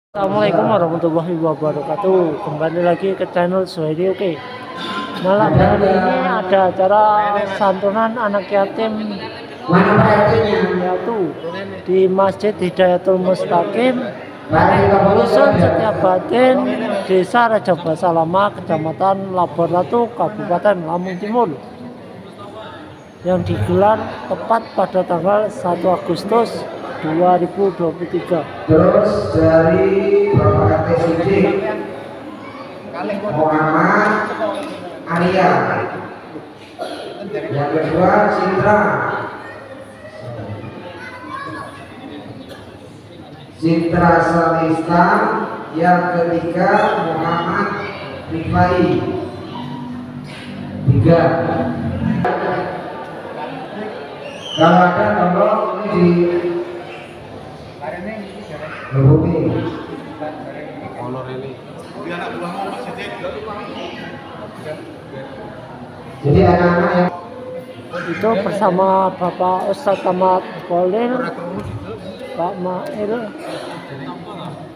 Assalamualaikum warahmatullahi wabarakatuh. Kembali lagi ke channel Suhaili. Oke, malam hari ini ada acara santunan anak yatim yaitu di Masjid Hidayatul Mustaqim, Dusun Setiabatin, Desa Raja Basa Lama, Kecamatan Labuan Ratu, Kabupaten Lampung Timur, yang digelar tepat pada tanggal 1 Agustus 2023. Terus dari Bapak RT Sidik Muhammad Arya, yang kedua Sintra Salista, yang ketiga Muhammad Rifai. 3. Kalau ada tolong ini dihubungi. Jadi anak-anak yang itu bersama Bapak Ustadz Ahmad Khalil, Pak Mail,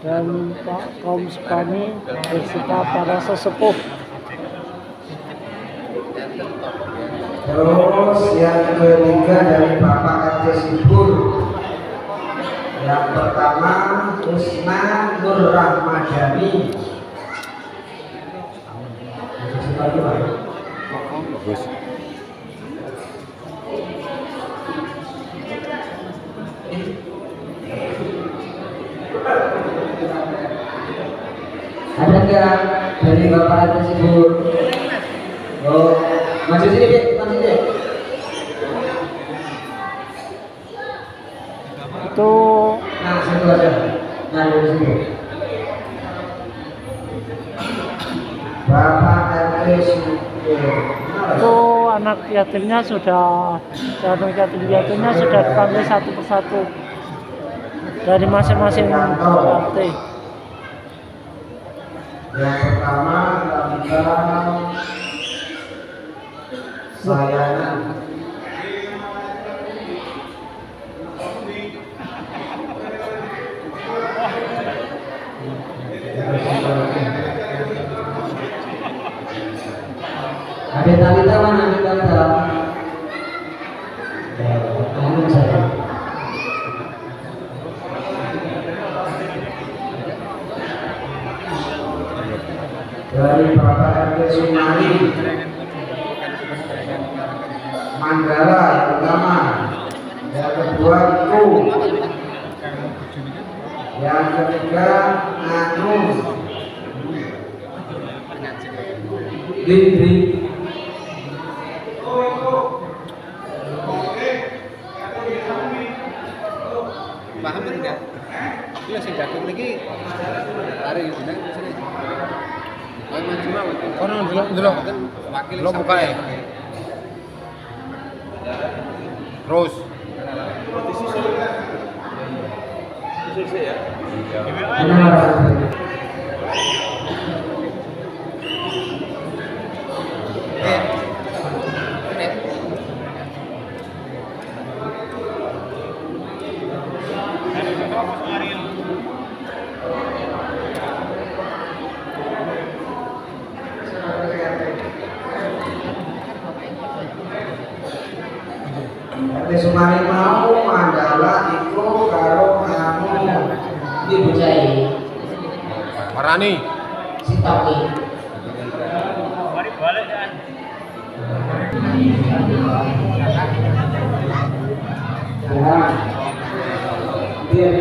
dan Pak Kaum Sukani beserta para sesepuh. Terus yang ketiga dari Bapak RT Sibur. Yang pertama Usman Nur Rahmadani. Ada nggak dari Bapak RT Sibur? Oh, maju sini deh, maju deh. Itu Nah, situ aja. Nah, dari sini. Bapak RT Sibur. itu anak yatimnya sudah dipanggil satu persatu dari masing-masing RT. Yang pertama kita Sayana. Ada Talita mana? Ada Talita. Amin saya. Dari Bapak RT Sumari Manggala yang pertama, yang kedua Iku, yang ketiga Anu Lindri. Paham enggak? Iya sing dagang niki arek yo jeneng sini. Kowe maju mawon. Kono ndelok wakil buka ya. Terus sisi ya. RT Sumari mau Mandala Iku karo Anu dibujai Marani Sitoki. Balik kan. Nah, biar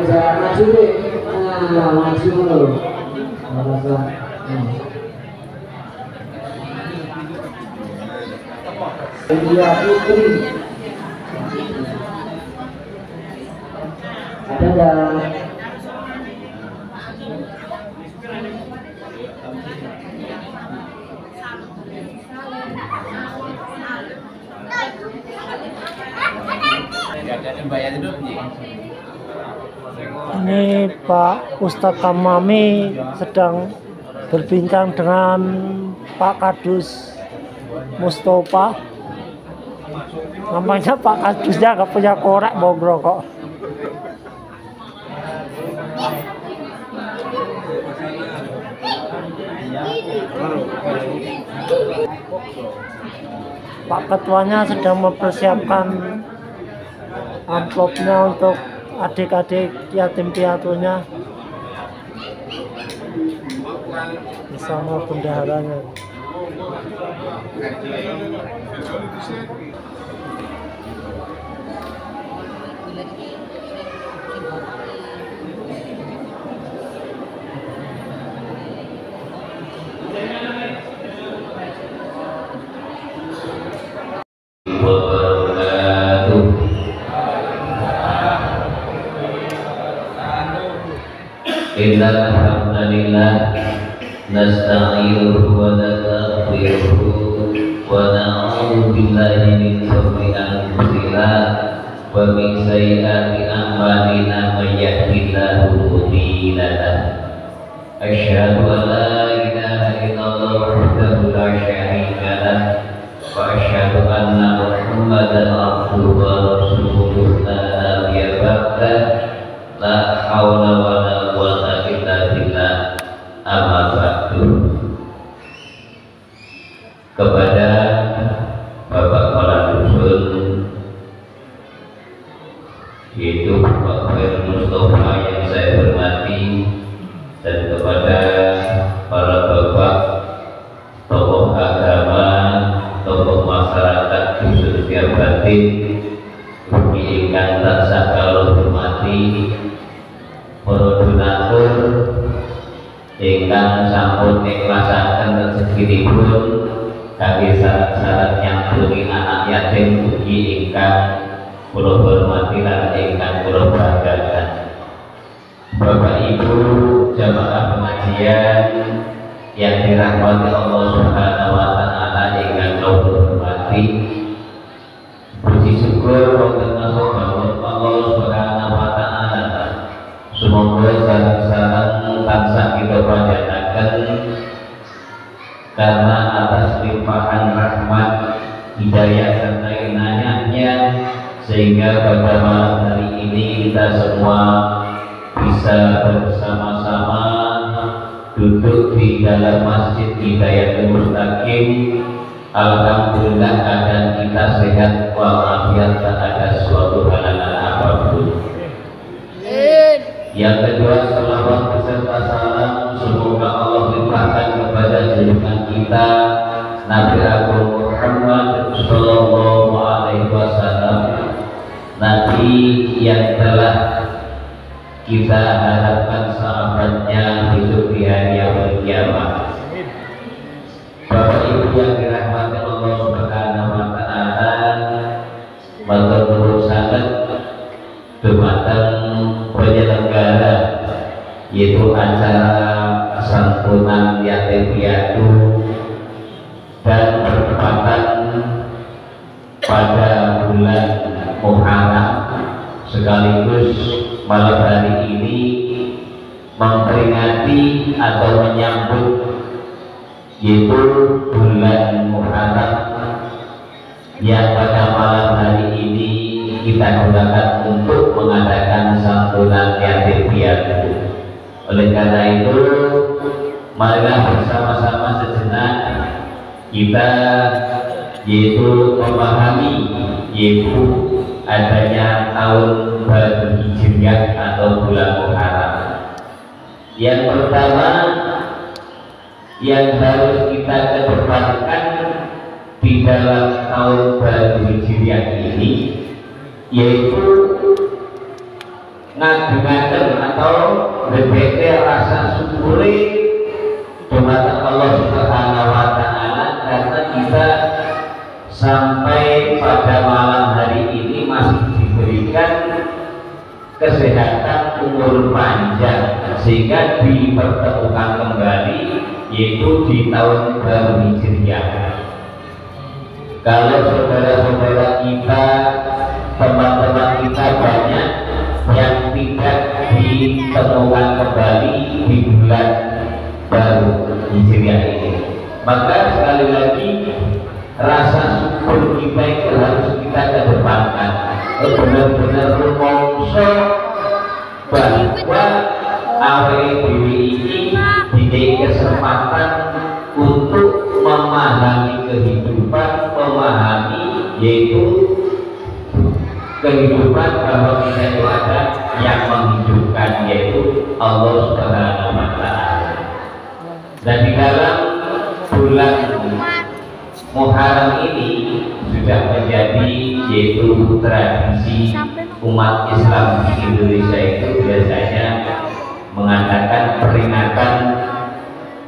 jangan maju deh. Nah, maju dulu. Masa. India Putri. Ada nggak? Ini Pak Ustadz Tamami sedang berbincang dengan Pak Kadus Mustafa. Namanya Pak Kadusnya nggak punya korek, bobrok kok. Pak Ketuanya sedang mempersiapkan amplopnya untuk adik-adik yatim piatunya bersama bendaharanya. Innal hamdalillah nasta'inuhu wa nastaghfiruhu wa na'udzu billahi min shururi anfusina wa min sayyiati a'malina may yahdihillahu mudilla lahu asyhadu an la ilaha illallah wahdahu la syarika lahu wa asyhadu anna Muhammadan abduhu wa rasuluhu la nabiyya ba'dah la haula wa la quwwata illa billah amma ba'du. Kepada Bapak Kepala Dusun yaitu Bapak Khair Mustafa yang saya hormati, dan kepada para bapak tokoh agama, tokoh masyarakat Dusun Siabatin mugi ingkang tansah kula hormati, para donatur ingkang sampun ikhlasaken rezekinipun kangge syarat-syarat nyambungi anak yatim mugi ingkang kula hormati lan ingkang kula banggakan. Bapak Ibu jamaah pengajian yang dirahmati Allah Subhanahu wa taala ingkang kula hormati, puji syukur wonten Allah Subhanahu wa taala. Semoga sareng-sareng tansah kita panjataken karena atas limpahan rahmat, hidayah serta inayahnya, sehingga pada malam hari ini kita semua bisa bersama-sama duduk di dalam Masjid Hidayatul Mustaqim. Alhamdulillah keadaan kita sehat walafiat, tak ada suatu halangan apapun. Yang kedua, salawat beserta salam semoga Allah limpahkan kepada junjungan kita Nabi Agung Muhammad Sallallahu Alaihi Wasallam, Nabi yang telah kita harapkan sahabatnya besok di hari yang kiamat. Bapak Ibu yang dirahmati Allah Subhanahu wa taala, matur sangat dumateng penyelenggara yaitu acara santunan yatim piatu dan bertepatan pada bulan Muharram, sekaligus malam hari ini memperingati atau menyambut yaitu bulan Muharram yang pada malam hari ini kita gunakan untuk mengadakan santunan yatim piatu. Oleh karena itu, marilah bersama-sama sejenak kita yaitu memahami yaitu adanya tahun baru Hijriah atau bulan Muharram. Yang pertama yang harus kita kedepankan di dalam tahun baru Hijriah ini yaitu ngagungaken atau berbeda rasa syukuri kepada Allah Subhanahu wa taala karena kita sampai pada malam hari ini masih diberikan kesehatan umur panjang sehingga dipertemukan kembali yaitu di tahun baru Hijriah. Kalau saudara-saudara kita, teman-teman kita banyak yang tidak ditemukan kembali di bulan baru Hijriah ini, maka sekali lagi rasa syukur kita itu harus kita kedepankan, benar-benar rumongso bahwa awal dewi ini diberi kesempatan untuk memahami kehidupan, memahami yaitu kehidupan bahwa kita itu ada yang menghidupkan, yaitu Allah Subhanahu wa Ta'ala. Dan di dalam bulan Muharram ini sudah menjadi yaitu tradisi umat Islam di Indonesia itu biasanya mengadakan peringatan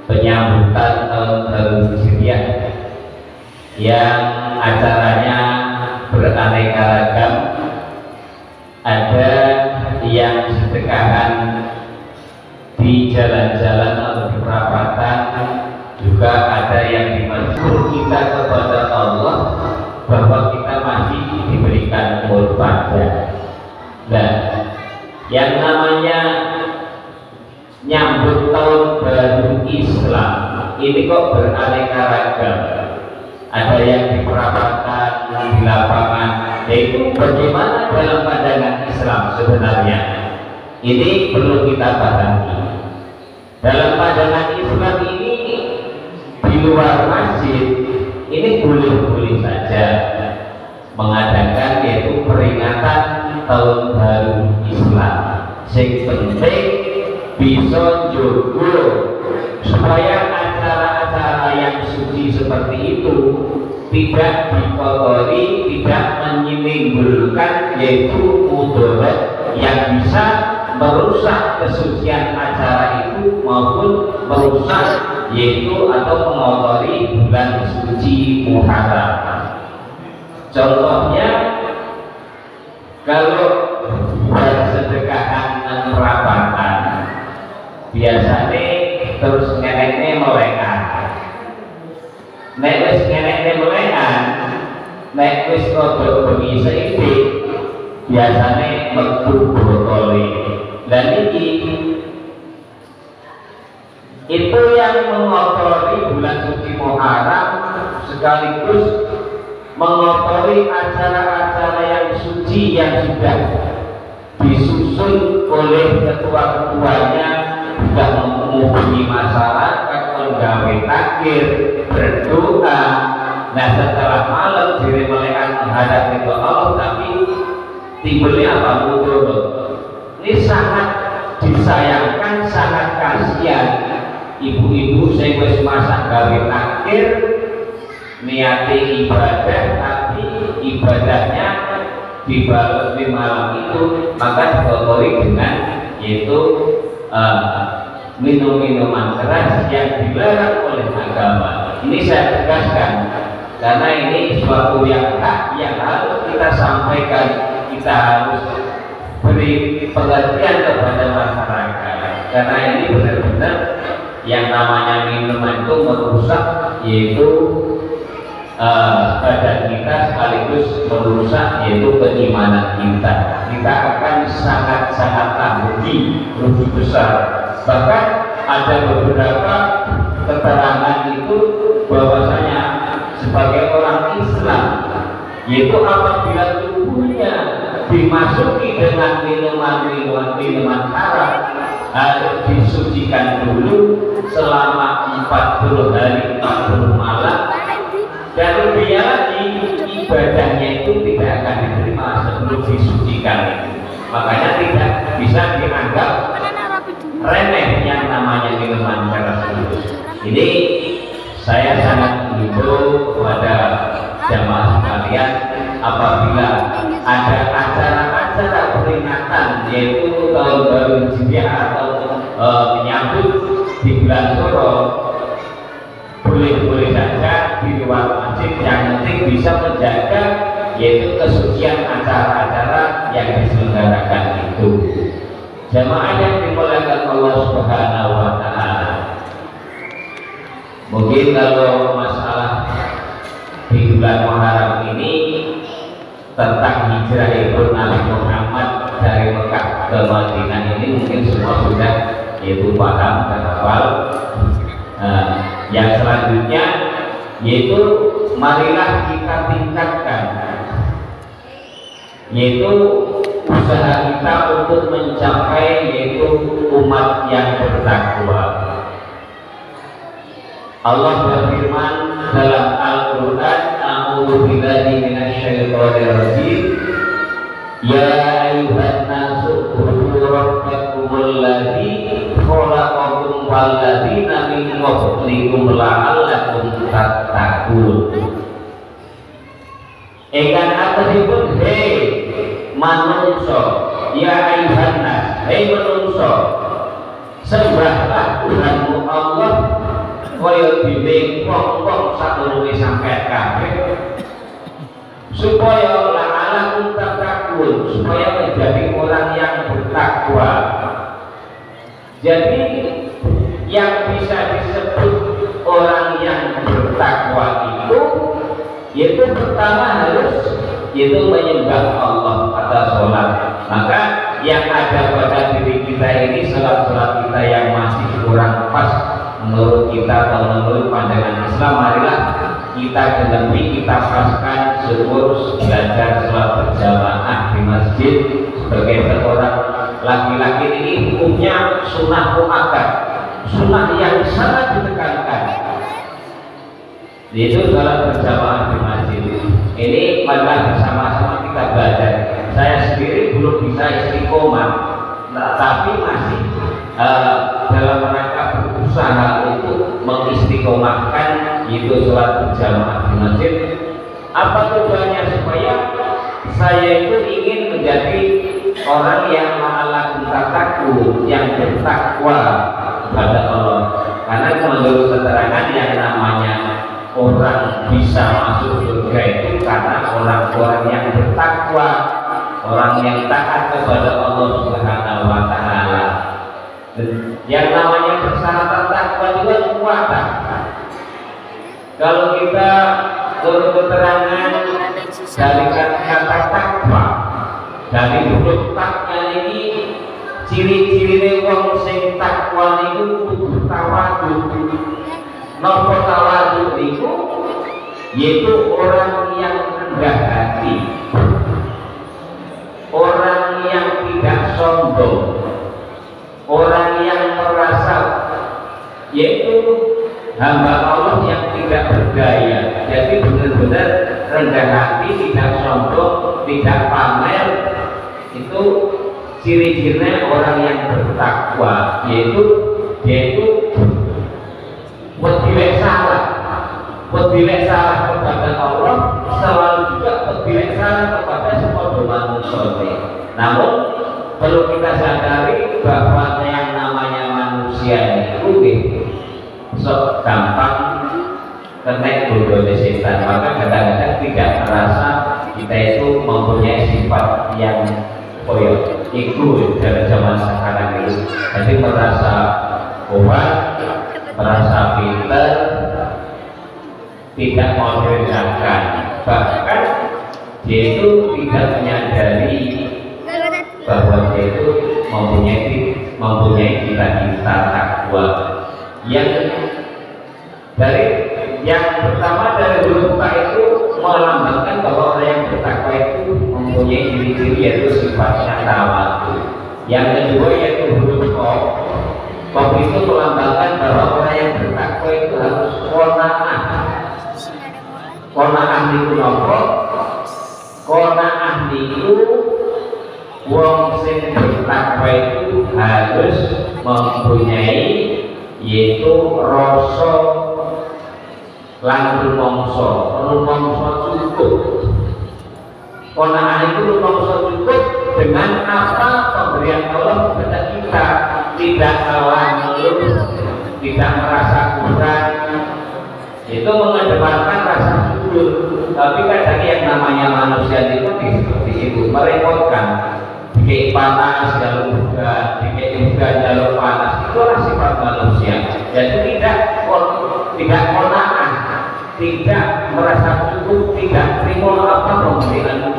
penyambutan tahun baru Hijriah yang acaranya beraneka ragam. Ada yang sedekahan di jalan-jalan atau di perapatan, juga ada yang dimaksud kita kepada Allah bahwa kita masih diberikan umur panjang. Nah, yang namanya nyambut tahun baru Islam ini kok beraneka ragam. Ada yang di perapatan, di lapangan, yaitu bagaimana dalam pandangan Islam sebenarnya. Ini perlu kita pahami. Dalam pandangan Islam ini di luar masjid ini boleh-boleh saja mengadakan yaitu peringatan tahun baru Islam. Yang penting bisa juga supaya acara-acara yang suci seperti itu tidak dikotori, tidak menimbulkan yaitu mudarat yang bisa merusak kesucian acara itu maupun merusak yaitu atau mengotori bulan suci Muharram. Contohnya kalau bersedekahan perapatan biasanya terus ngeneknya melekan. Nek wis ngeneknya melekan, nek wis kodok bengi seidik biasanya metu botole. Dan ini itu yang mengotori bulan suci Muharram sekaligus mengotori acara-acara yang suci yang sudah disusun oleh ketua-ketuanya, sudah menghubungi masyarakat, menggawe takbir, berdoa. Nah setelah malam diri melekan menghadap ke Allah, tapi timbulnya apa? Mudarat. Ini sangat disayangkan, sangat kasihan. Ibu-ibu saya wis masak gawe takbir, niati ibadah, tapi ibadahnya dibalut di malam itu, maka dikotori dengan yaitu minum-minuman keras yang dilarang oleh agama. Ini saya tegaskan karena ini suatu yang hak yang harus kita sampaikan, kita harus beri pengertian kepada masyarakat, karena ini benar-benar yang namanya minuman itu merusak yaitu badan kita sekaligus merusak yaitu keimanan kita. Kita akan sangat-sangat rugi besar. Bahkan ada beberapa keterangan itu bahwasanya sebagai orang Islam yaitu apabila tubuhnya dimasuki dengan minuman haram harus disucikan dulu selama 40 hari 40 malam, dan lebihnya lagi ibadahnya itu tidak akan diterima sebelum disucikan itu. Makanya tidak bisa dianggap remeh yang namanya minuman keras itu. Ini saya sangat menghimbau kepada jamaah sekalian, apabila ada acara-acara peringatan yaitu tahun baru Hijriah atau menyambut di bulan Suro, boleh-boleh saja di luar masjid, yang penting bisa menjaga yaitu kesucian acara-acara yang diselenggarakan itu. Jamaah yang dimuliakan Allah Subhanahu wa Ta'ala, mungkin kalau masalah di bulan Muharram ini tentang hijrah Ibu Nabi Muhammad dari Mekah ke Madinah ini mungkin semua sudah yaitu paham dan hafal. Yang selanjutnya yaitu marilah kita tingkatkan yaitu usaha kita untuk mencapai yaitu umat yang bertakwa. Allah berfirman dalam Al-Quran, A'udzu billahi minasyaitonir rajim. Ya ayyuhan nasu ubudu rabbakumul ladzi khalaqakum wal ladzina min qablikum la'allakum tattaqun. Ingkang atasipun hei manungsa, ya ayyuhan nas, hei manungsa, sembahlah Tuhanmu Allah kaya dene wong-wong sadurunge sampeyan kabeh, supaya la'alakum tattaqun, supaya menjadi orang yang bertakwa. Jadi yang bisa disebut orang yang bertakwa itu yaitu pertama harus yaitu menyembah Allah atau sholat. Maka yang ada pada diri kita ini, sholat-sholat kita yang masih kurang pas menurut kita atau menurut pandangan Islam, marilah kita genepi, kita paskan syukur belajar sholat berjamaah di masjid. Sebagai seorang laki-laki ini hukumnya sunnah muakkad, sunnah yang sangat ditekankan, yaitu sholat berjamaah di masjid. Ini marilah bersama-sama kita belajar. Saya sendiri belum bisa istiqomah, tapi masih dalam rangka berusaha untuk mengistiqomahkan itu sholat berjamaah di masjid. Apa tujuannya? Supaya saya itu ingin menjadi orang yang ma'alakum tattaqun, yang bertakwa kepada Allah. Karena menurut keterangan yang namanya orang bisa masuk surga itu karena orang-orang yang bertakwa, orang yang taat kepada Allah Subhanahu wa Ta'ala. Yang namanya persyaratan takwa juga kekuatan. Kalau kita menurut keterangan dari kata takwa, dari huruf taknya ini, ciri-ciri wong sing takwa niku kudu tawadhu. Napa tawadhu niku? Yaitu orang yang rendah hati, orang yang tidak sombong, orang yang merasa yaitu hamba Allah yang tidak berdaya. Jadi benar-benar rendah hati, tidak sombong, tidak pamer. Itu ciri-cirinya orang yang bertakwa, yaitu bertilek salah kepada Allah, selalu juga bertilek salah kepada semua manusia. Namun perlu kita sadari bahwa yang namanya manusia itu gampang kena godaan setan. Maka kadang-kadang tidak merasa kita itu mempunyai sifat yang koyok itu dalam zaman sekarang ini. Jadi merasa kuat, merasa pintar, tidak mau direndakan, bahkan dia itu tidak menyadari bahwa dia itu mempunyai cita-cita takwa. Yang pertama dari huruf ta itu melambangkan bahwa orang yang bertakwa itu mempunyai ciri-ciri yaitu sifatnya tawadhu. Yang kedua yaitu huruf qaf. Qaf itu melambangkan bahwa orang yang bertakwa itu harus qanaah. Qanaah niku napa? Qanaah niku wong sing bertakwa itu harus mempunyai yaitu rasa lan rumangsa cukup. Qanaah itu rumangsa cukup dengan apa pemberian Allah kepada kita, tidak kalah mengeluh, tidak merasa kurang. Itu mengedepankan rasa syukur. Tapi kadang yang namanya manusia itu seperti itu, merepotkan. Dikit panas jalur juga, dikit juga jalur panas. Itulah sifat manusia. Jadi tidak qanaah, tidak merasa cukup, tidak terima apa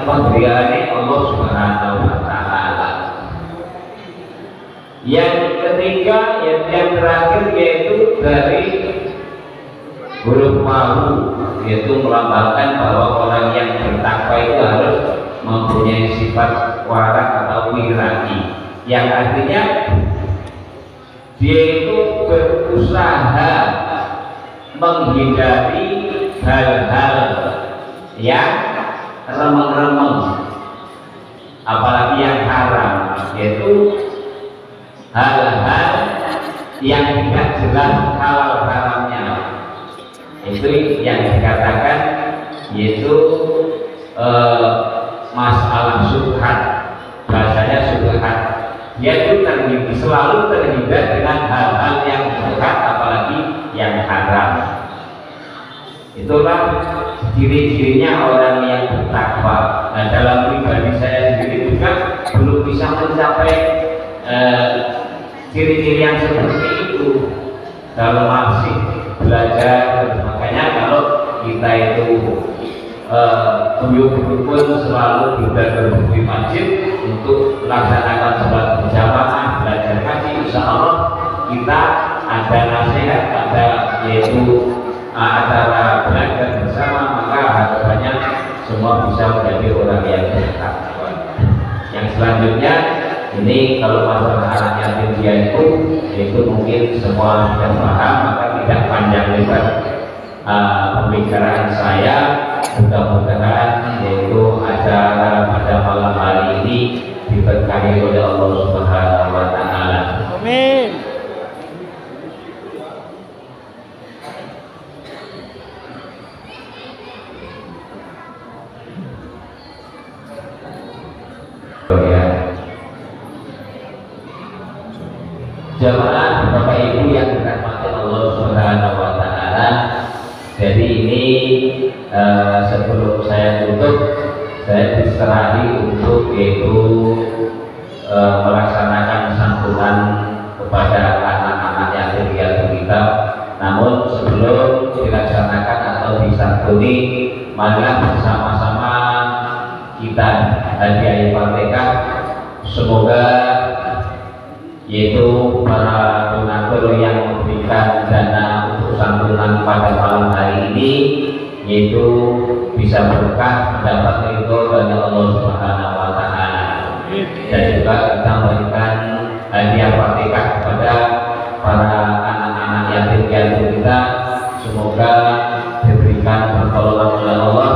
pemberiannya Allah Subhanahu wa Ta'ala. Yang ketiga, yang terakhir yaitu dari huruf wawu, yaitu melambangkan bahwa orang yang bertakwa itu harus mempunyai sifat warak atau wiraki, yang artinya dia itu berusaha menghindari hal-hal yang remeng-remeng, apalagi yang haram, yaitu hal-hal yang tidak jelas halal haramnya. Itu yang dikatakan yaitu masalah syubhat, bahasanya syubhat. Dia itu selalu terhindar dengan hal-hal yang syubhat, apalagi yang haram. Itulah ciri-cirinya orang yang bertakwa. Nah, dalam pribadi saya sendiri juga belum bisa mencapai ciri-ciri yang seperti itu. Kalau masih belajar, makanya kalau kita itu pun selalu berkumpul masjid untuk melaksanakan sholat berjamaah, belajar ngaji, insya Allah kita ada nasihat, ada yaitu acara belajar bersama, maka harapannya semua bisa menjadi orang yang bertakwa. Yang selanjutnya ini kalau masalah anak yatim piatu itu mungkin semua sudah paham, maka tidak panjang lebar pembicaraan saya. Mudah-mudahan yaitu acara pada malam hari ini diberkahi oleh Allah Subhanahu wa Ta'ala. Amin. Jamaah Bapak Ibu yang dirahmati Allah Subhanahu wa Ta'ala. Jadi ini sebelum saya tutup, saya diserahi untuk yaitu melaksanakan santunan kepada anak-anak yatim piatu kita. Namun sebelum dilaksanakan atau disantuni, marilah bersama-sama kita hadiahi Fatihah. Semoga yaitu para donatur yang memberikan dana untuk santunan pada malam hari ini yaitu bisa berkah mendapat ridho dari Allah Subhanahu wa Ta'ala, dan juga kita memberikan hadiah Fatihah kepada para anak-anak yatim piatu kita. Semoga diberikan pertolongan oleh Allah,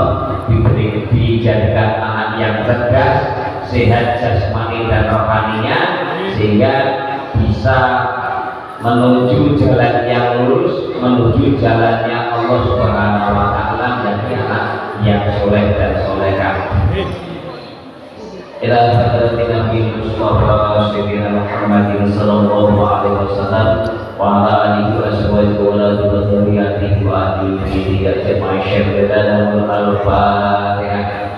dijadikan anak yang cerdas, sehat jasmani dan rohaninya, sehingga bisa menuju jalan yang lurus, menuju jalannya Allah Subhanahu wa Ta'ala, menjadi anak yang soleh dan solehah. Ila hadratin Nabi Mustafa Sayyidina Muhammadin sallallahu alaihi wasallam wa ala alihi wa sahbihi wa ala dzurriyyatihi wa ahli baitihi ajma'in syahidana wal al-Fatihah.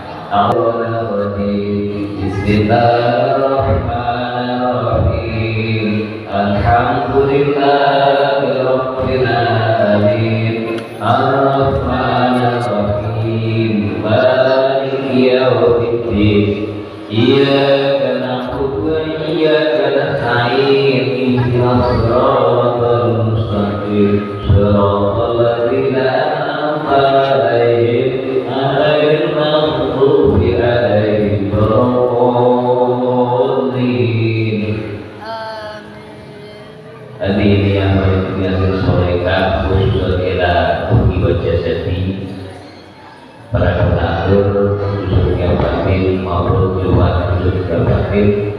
Bismillahirrahmanirrahim. Alhamdulillahi rabbil alamin. Ar-Rahmanir Rahim. Maliki yaumiddin. Iyyaka na'budu wa iyyaka nasta'in. Ihdinas siratal mustaqim. Shiratal ladzina an'amta 'alaihim ghairil maghdubi 'alaihim waladdallin. Hadirin yang berbahagia solehah, khusus ila ruhi wa jasadi, para donatur khususnya batin maupun luar khususnya batin.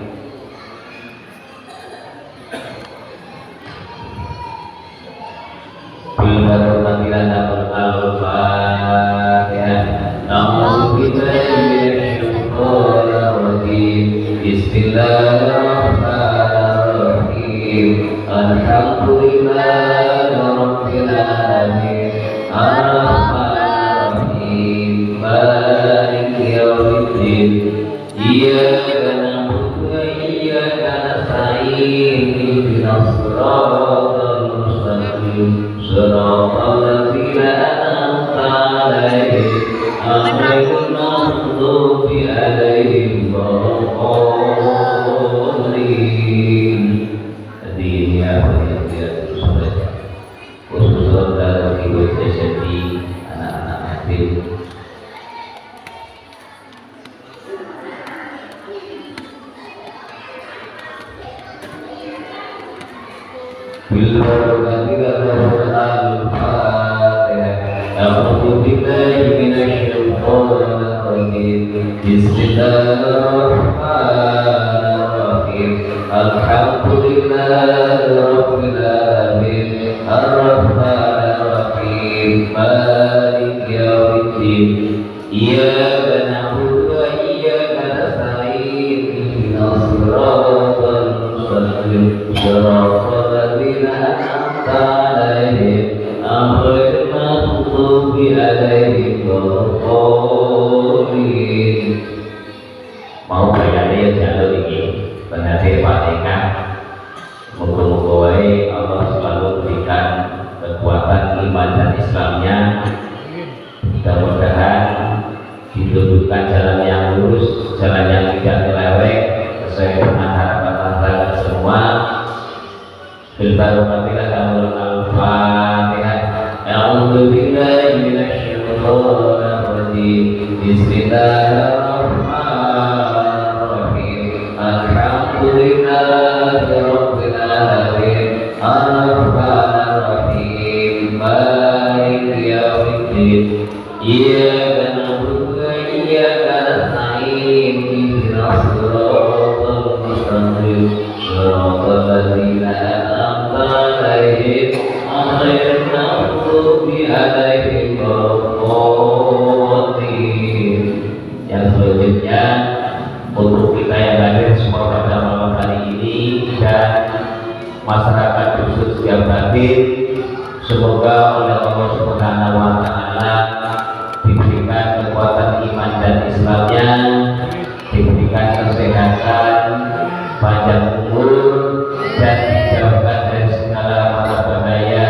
Bila bermatilan al-Fatihah. Na'udzubillahi minasyaitonir rajim. Bismillahirrahmanirrahim. Alhamdulillahi rabbil alamin. Ar-Rahmanir Rahim. Maliki yaumiddin. Iyyaka na'budu wa iyyaka nasta'in. Ihdinas siratal mustaqim. Shiratal ladzina an'amta 'alaihim ghairil maghdubi 'alaihim waladdallin. Hadirin yang berbahagia solehah, khusus dalam hidup jasadi anak-anak yatim. Bila berganti al-Fatihah. أعوذ بالله من الشيطان الرجيم بسم الله الرحمن الرحيم الحمد لله رب العالمين الرحمن الرحيم مالك يوم الدين إياك نعبد وإياك نستعين اهدنا الصراط المستقيم صراط الذين أنعمت عليهم غير المغضوب عليهم ولا الضالين. Mau bayarnya jalur ini penasihat Fatihah. Moga-moga Allah selalu berikan kekuatan iman dan Islamnya. Mudah-mudahan ditunjukkan jalan yang lurus, jalan yang tidak nyeleweng, sesuai dengan harapan masyarakat semua. Bilbarokatilah kamu al-Fatihah. A'udzu billahi minasyaitonir rajim. Bismillahirrahmanirrahim. Alhamdulillahi rabbil alamin. Ar-Rahmanir Rahim. Maliki yaumiddin. Iyyaka na'budu wa iyyaka nasta'in. Ihdinas siratal mustaqim. Shiratal ladzina an'amta 'alaihim ghairil maghdubi 'alaihim waladdallin. Yang selanjutnya untuk kita yang hadir semua pada malam hari ini dan masyarakat khusus yang hadir, semoga oleh Allah Subhanahu wa Ta'ala diberikan kekuatan iman dan Islamnya, diberikan kesehatan, panjang umur, dan dijauhkan dari segala mara bahaya.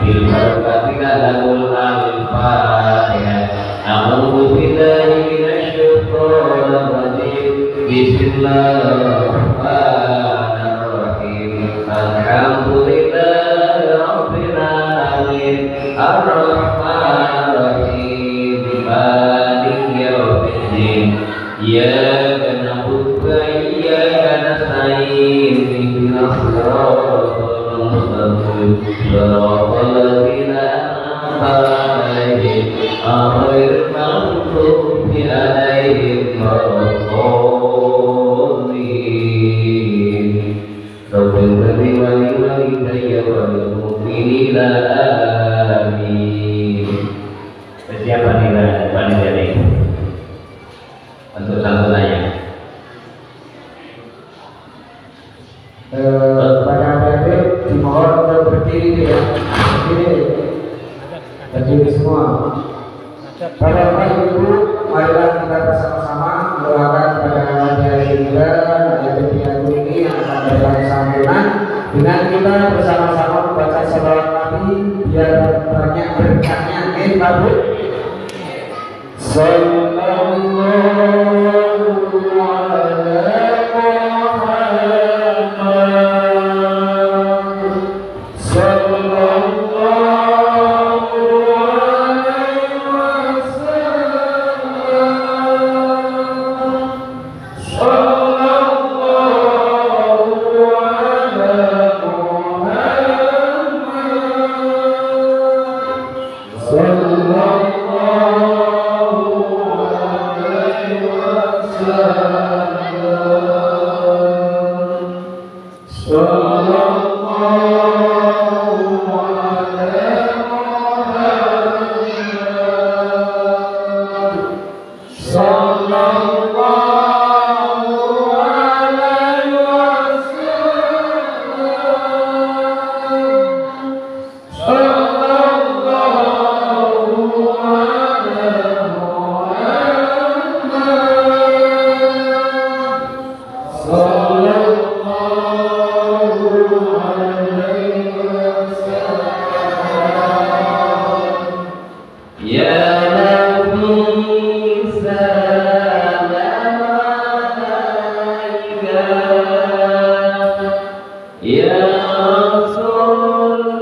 Bil barakatillah lahul al-Fatihah. A'udzu billahi minasyaitonir rajim. Bismillahirrahmanirrahim. Alhamdulillahi rabbil alamin. Ar-Rahmanir Rahim. Maliki yaumiddin. Iyyaka na'budu wa iyyaka nasta'in. Ihdinas siratal mustaqim. Shiratal ladzina an'amta 'alaihim ghairil maghdubi 'alaihim waladdallin. Rabbil ladzi walidayya wal mu'minina amin. Persiapan panitia ini untuk santunannya. Pada adik dimohon untuk berdiri ya, berdiri semua. Pada Bapak Ibu, marilah kita bersama-sama mendoakan kepada hari kita yaitu Piatu ini yang akan berjalan santunan dengan kita bersama-sama membaca sholawat Nabi biar banyak berkahnya. Baru sallallahu alaihi Ya Rasul